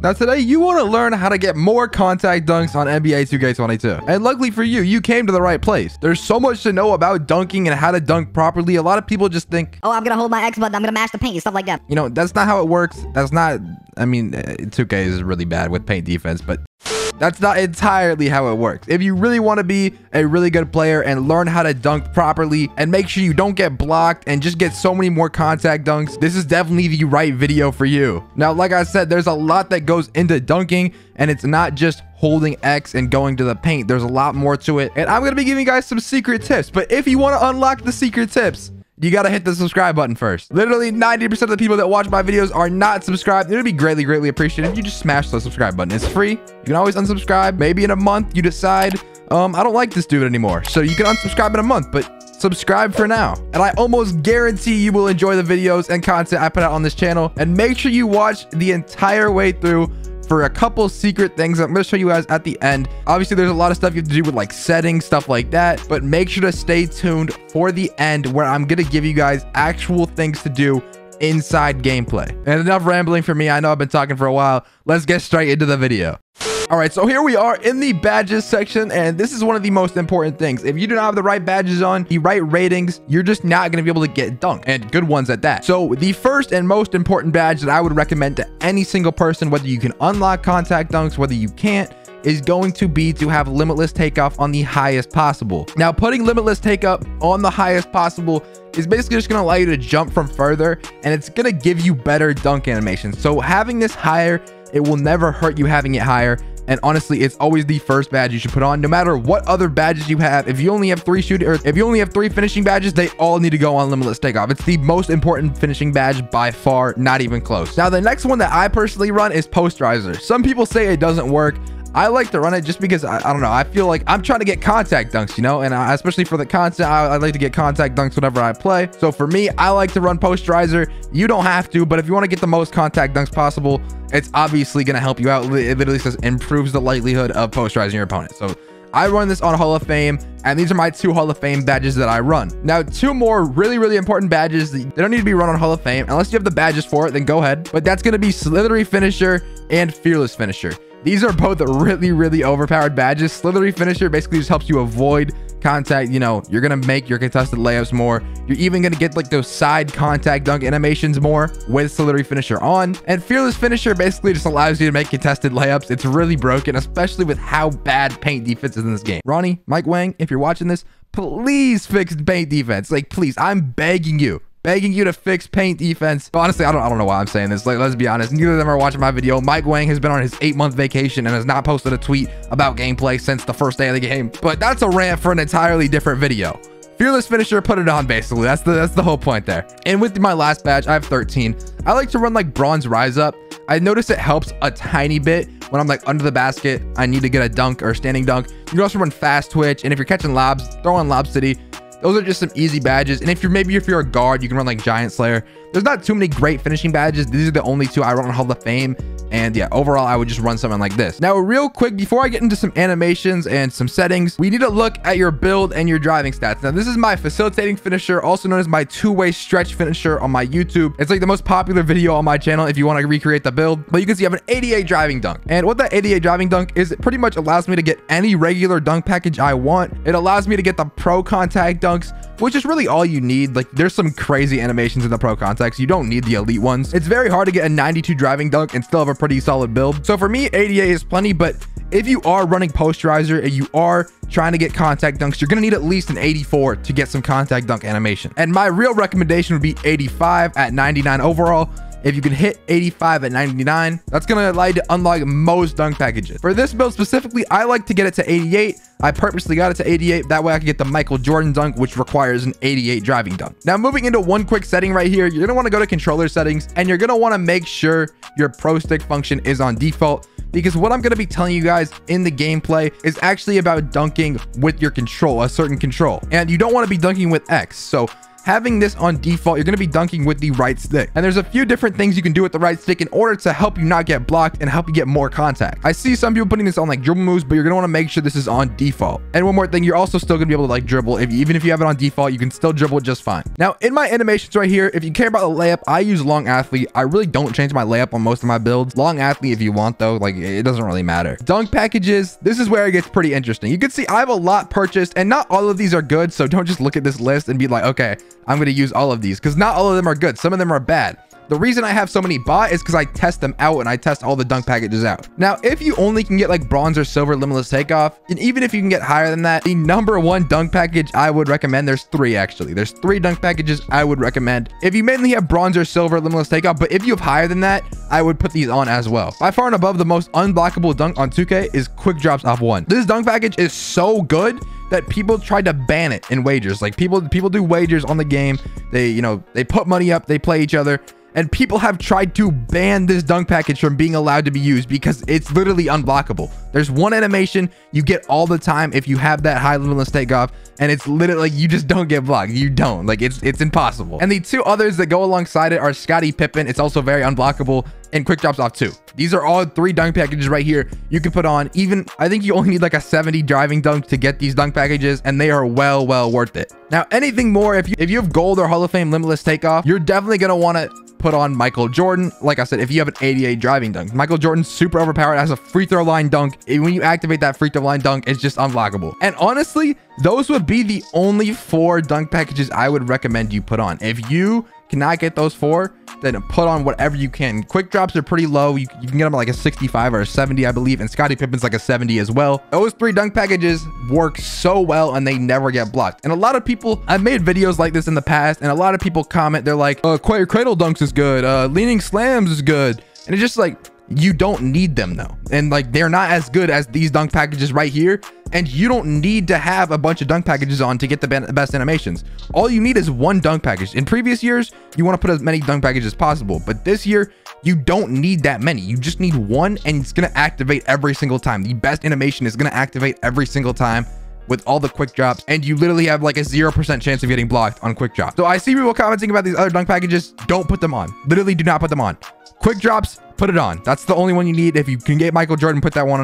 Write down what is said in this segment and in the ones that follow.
Now today, you want to learn how to get more contact dunks on NBA 2K22. And luckily for you, you came to the right place. There's so much to know about dunking and how to dunk properly. A lot of people just think, oh, I'm going to hold my X button, I'm going to mash the paint, stuff like that. You know, that's not how it works. That's not, I mean, 2K is really bad with paint defense, but that's not entirely how it works. If you really want to be a really good player and learn how to dunk properly and make sure you don't get blocked and just get so many more contact dunks, this is definitely the right video for you. Now, like I said, there's a lot that goes into dunking, and it's not just holding X and going to the paint. There's a lot more to it, and I'm going to be giving you guys some secret tips. But if you want to unlock the secret tips, you got to hit the subscribe button first. Literally 90% of the people that watch my videos are not subscribed. It would be greatly appreciated if you just smash the subscribe button. It's free. You can always unsubscribe. Maybe in a month you decide, I don't like this dude anymore. So you can unsubscribe in a month, but subscribe for now. And I almost guarantee you will enjoy the videos and content I put out on this channel. And make sure you watch the entire way through for a couple secret things I'm going to show you guys at the end. Obviously, there's a lot of stuff you have to do with like settings, stuff like that, but make sure to stay tuned for the end where I'm going to give you guys actual things to do inside gameplay. And enough rambling for me. I know I've been talking for a while. Let's get straight into the video. All right, so here we are in the badges section, and this is one of the most important things. If you do not have the right badges on, the right ratings, you're just not going to be able to get dunked, and good ones at that. So the first and most important badge that I would recommend to any single person, whether you can unlock contact dunks, whether you can't, is going to be to have limitless takeoff on the highest possible. Now, putting limitless takeoff on the highest possible is basically just going to allow you to jump from further, and it's going to give you better dunk animations. So having this higher, it will never hurt you having it higher. And honestly, it's always the first badge you should put on, no matter what other badges you have. If you only have three finishing badges, they all need to go on limitless takeoff. It's the most important finishing badge by far, not even close. Now, the next one that I personally run is posterizer. Some people say it doesn't work. I like to run it just because I don't know. I feel like I'm trying to get contact dunks, you know, and especially for the content, I like to get contact dunks whenever I play. So for me, I like to run posterizer. You don't have to, but if you want to get the most contact dunks possible, it's obviously going to help you out. It literally says improves the likelihood of posterizing your opponent. So I run this on Hall of Fame, and these are my 2 Hall of Fame badges that I run. Now, 2 more really important badges. They don't need to be run on Hall of Fame. Unless you have the badges for it, then go ahead. But that's going to be Slithery Finisher and Fearless Finisher. These are both really overpowered badges. Slithery Finisher basically just helps you avoid contact. You know, you're going to make your contested layups more. You're even going to get like those side contact dunk animations more with Slithery Finisher on. And Fearless Finisher basically just allows you to make contested layups. It's really broken, especially with how bad paint defense is in this game. Ronnie, Mike Wang, if you're watching this, please fix paint defense. Like, please, I'm begging you to fix paint defense. But honestly, I don't know why I'm saying this. Like, let's be honest, neither of them are watching my video. Mike Wang has been on his 8-month vacation and has not posted a tweet about gameplay since the first day of the game. But that's a rant for an entirely different video. Fearless Finisher, put it on, basically. That's the whole point there. And with my last badge, I have 13. I like to run like Bronze Rise Up. I notice it helps a tiny bit when I'm like under the basket. I need to get a dunk or standing dunk. You can also run Fast Twitch, and if you're catching lobs, throw on Lob City. Those are just some easy badges. And if you're a guard, you can run like Giant Slayer. There's not too many great finishing badges. These are the only 2 I run on Hall of Fame. And yeah, overall, I would just run something like this. Now, real quick, before I get into some animations and some settings, we need to look at your build and your driving stats. Now, this is my facilitating finisher, also known as my 2-way stretch finisher on my YouTube. It's like the most popular video on my channel if you want to recreate the build. But you can see I have an 88 driving dunk. And what that 88 driving dunk is, it pretty much allows me to get any regular dunk package I want. It allows me to get the pro contact dunks, which is really all you need. Like, there's some crazy animations in the pro contacts. You don't need the elite ones. It's very hard to get a 92 driving dunk and still have a pretty solid build. So for me, 88 is plenty, but if you are running posterizer and you are trying to get contact dunks, you're going to need at least an 84 to get some contact dunk animation. And my real recommendation would be 85 at 99 overall. If you can hit 85 at 99, that's going to allow you to unlock most dunk packages. For this build specifically, I like to get it to 88. I purposely got it to 88. That way I can get the Michael Jordan dunk, which requires an 88 driving dunk. Now, moving into one quick setting right here, you're going to want to go to controller settings, and you're going to want to make sure your pro stick function is on default, because what I'm going to be telling you guys in the gameplay is actually about dunking with your control, a certain control. And you don't want to be dunking with X. So having this on default, you're going to be dunking with the right stick. And there's a few different things you can do with the right stick in order to help you not get blocked and help you get more contact. I see some people putting this on like dribble moves, but you're going to want to make sure this is on default. And one more thing, you're also still going to be able to like dribble. Even if you have it on default, you can still dribble just fine. Now, in my animations right here, if you care about the layup, I use long athlete. I really don't change my layup on most of my builds. Long athlete if you want though, like it doesn't really matter. Dunk packages, this is where it gets pretty interesting. You can see I have a lot purchased and not all of these are good. So don't just look at this list and be like, okay, I'm going to use all of these, because not all of them are good. Some of them are bad. The reason I have so many bought is because I test them out and I test all the dunk packages out. Now, if you only can get like bronze or silver limitless takeoff, and even if you can get higher than that, the #1 dunk package I would recommend, there's 3 actually. There's 3 dunk packages I would recommend if you mainly have bronze or silver limitless takeoff, but if you have higher than that, I would put these on as well. By far and above, the most unblockable dunk on 2K is quick drops off 1. This dunk package is so good that people tried to ban it in wagers. Like people do wagers on the game. They put money up, they play each other. And people have tried to ban this dunk package from being allowed to be used because it's literally unblockable. There's one animation you get all the time if you have that high limitless takeoff, and it's literally, you just don't get blocked. You don't. Like, it's impossible. And the 2 others that go alongside it are Scottie Pippen. It's also very unblockable, and quick drops off 2. These are all 3 dunk packages right here you can put on. Even, I think you only need like a 70 driving dunk to get these dunk packages, and they are well worth it. Now, anything more, if you have gold or Hall of Fame limitless takeoff, you're definitely going to want to put on Michael Jordan. Like I said, if you have an 88 driving dunk, Michael Jordan's super overpowered as a free throw line dunk. When you activate that free throw line dunk, it's just unblockable. And honestly, those would be the only 4 dunk packages I would recommend you put on. If you cannot get those 4, then put on whatever you can. Quick drops are pretty low. You can get them like a 65 or a 70, I believe, and Scottie Pippen's like a 70 as well. Those 3 dunk packages work so well and they never get blocked. And a lot of people, I've made videos like this in the past, and a lot of people comment, they're like, cradle dunks is good, leaning slams is good, and it's just like, you don't need them though, and like they're not as good as these dunk packages right here, and you don't need to have a bunch of dunk packages on to get the best animations. All you need is 1 dunk package. In previous years, you want to put as many dunk packages as possible, but this year you don't need that many. You just need 1, and it's going to activate every single time. The best animation is going to activate every single time with all the quick drops, and you literally have like a 0% chance of getting blocked on quick drops. So I see people commenting about these other dunk packages. Don't put them on. Literally do not put them on. Quick drops, put it on. That's the only one you need. If you can get Michael Jordan, put that one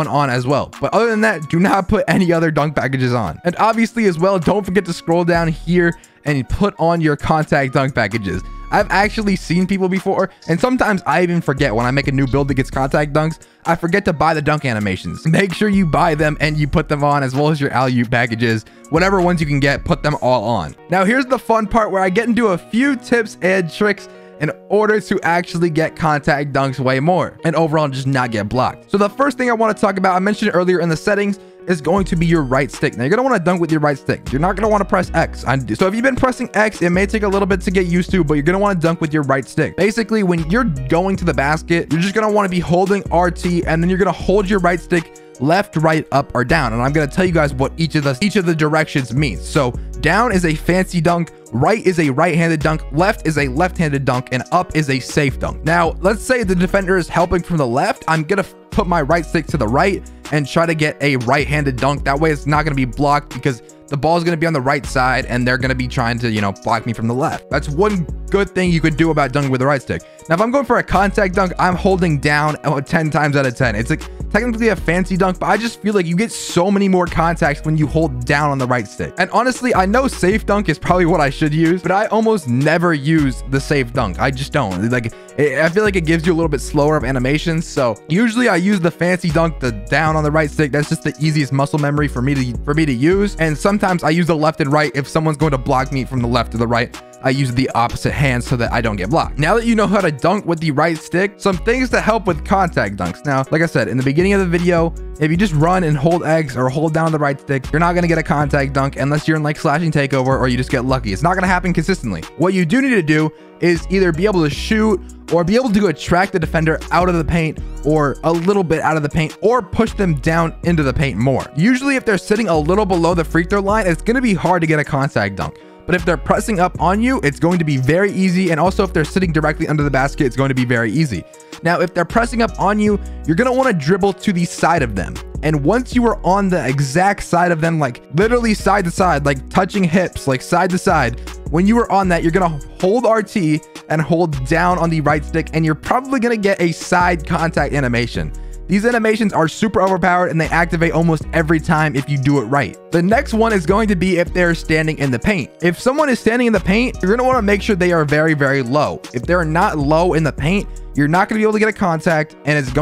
on as well. But other than that, do not put any other dunk packages on. And obviously as well, don't forget to scroll down here and put on your contact dunk packages. I've actually seen people before, and sometimes I even forget when I make a new build that gets contact dunks, I forget to buy the dunk animations. Make sure you buy them and you put them on, as well as your alley-oop packages. Whatever ones you can get, put them all on. Now here's the fun part where I get into a few tips and tricks in order to actually get contact dunks way more and overall just not get blocked. So the first thing I want to talk about, I mentioned it earlier in the settings, is going to be your right stick. Now you're going to want to dunk with your right stick. You're not going to want to press X. So if you've been pressing X, it may take a little bit to get used to, but you're going to want to dunk with your right stick. Basically, when you're going to the basket, you're just going to want to be holding RT, and then you're going to hold your right stick left, right, up, or down. And I'm going to tell you guys what each of the directions means. So down is a fancy dunk, right is a right-handed dunk, left is a left-handed dunk, and up is a safe dunk. Now, let's say the defender is helping from the left. I'm going to put my right stick to the right and try to get a right-handed dunk. That way it's not going to be blocked because the ball is going to be on the right side and they're going to be trying to, block me from the left. That's one good thing you could do about dunking with the right stick. Now, if I'm going for a contact dunk, I'm holding down 10 times out of 10. It's like technically a fancy dunk, but I just feel like you get so many more contacts when you hold down on the right stick. And honestly, I know safe dunk is probably what I should use, but I almost never use the safe dunk. I just don't. Like, I feel like it gives you a little bit slower of animations. So usually I use the fancy dunk, the down on the right stick. That's just the easiest muscle memory for me to use. And sometimes I use the left and right. If someone's going to block me from the left to the right, I use the opposite hand so that I don't get blocked. Now that you know how to dunk with the right stick, some things to help with contact dunks. Now, like I said, in the beginning of the video, if you just run and hold X or hold down the right stick, you're not going to get a contact dunk unless you're in like slashing takeover or you just get lucky. It's not going to happen consistently. What you do need to do is either be able to shoot or be able to attract the defender out of the paint or a little bit out of the paint or push them down into the paint more. Usually if they're sitting a little below the free throw line, it's going to be hard to get a contact dunk. But if they're pressing up on you, it's going to be very easy. And also if they're sitting directly under the basket, it's going to be very easy. Now, if they're pressing up on you, you're going to want to dribble to the side of them. And once you are on the exact side of them, like literally side to side, like touching hips, like side to side, when you are on that, you're gonna hold RT and hold down on the right stick, and you're probably gonna get a side contact animation. These animations are super overpowered and they activate almost every time if you do it right. The next one is going to be if they're standing in the paint. If someone is standing in the paint, you're gonna wanna make sure they are very, very low. If they're not low in the paint, you're not gonna be able to get a contact, and it's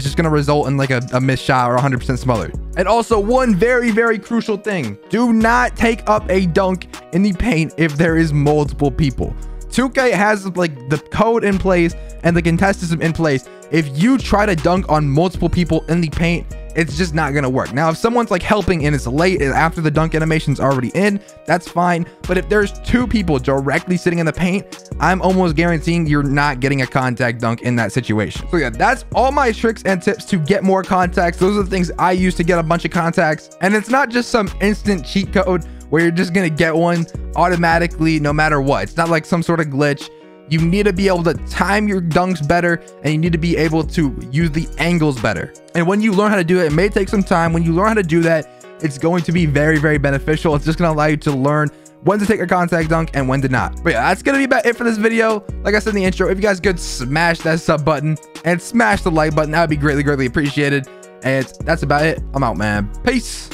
just gonna result in like a missed shot or 100% smothered. And also one very, very crucial thing, do not take up a dunk in the paint if there is multiple people. 2K has like the code in place and the contest system in place. If you try to dunk on multiple people in the paint, it's just not gonna work. Now, if someone's like helping and it's late after the dunk animation's already in, that's fine. But if there's 2 people directly sitting in the paint, I'm almost guaranteeing you're not getting a contact dunk in that situation. So yeah, that's all my tricks and tips to get more contacts. Those are the things I use to get a bunch of contacts. And it's not just some instant cheat code where you're just gonna get one automatically no matter what. It's not like some sort of glitch. You need to be able to time your dunks better, and you need to be able to use the angles better. And when you learn how to do it, it may take some time. When you learn how to do that, it's going to be very, very beneficial. It's just going to allow you to learn when to take a contact dunk and when to not. But yeah, that's going to be about it for this video. Like I said in the intro, if you guys could smash that sub button and smash the like button, that would be greatly, greatly appreciated. And that's about it. I'm out, man. Peace.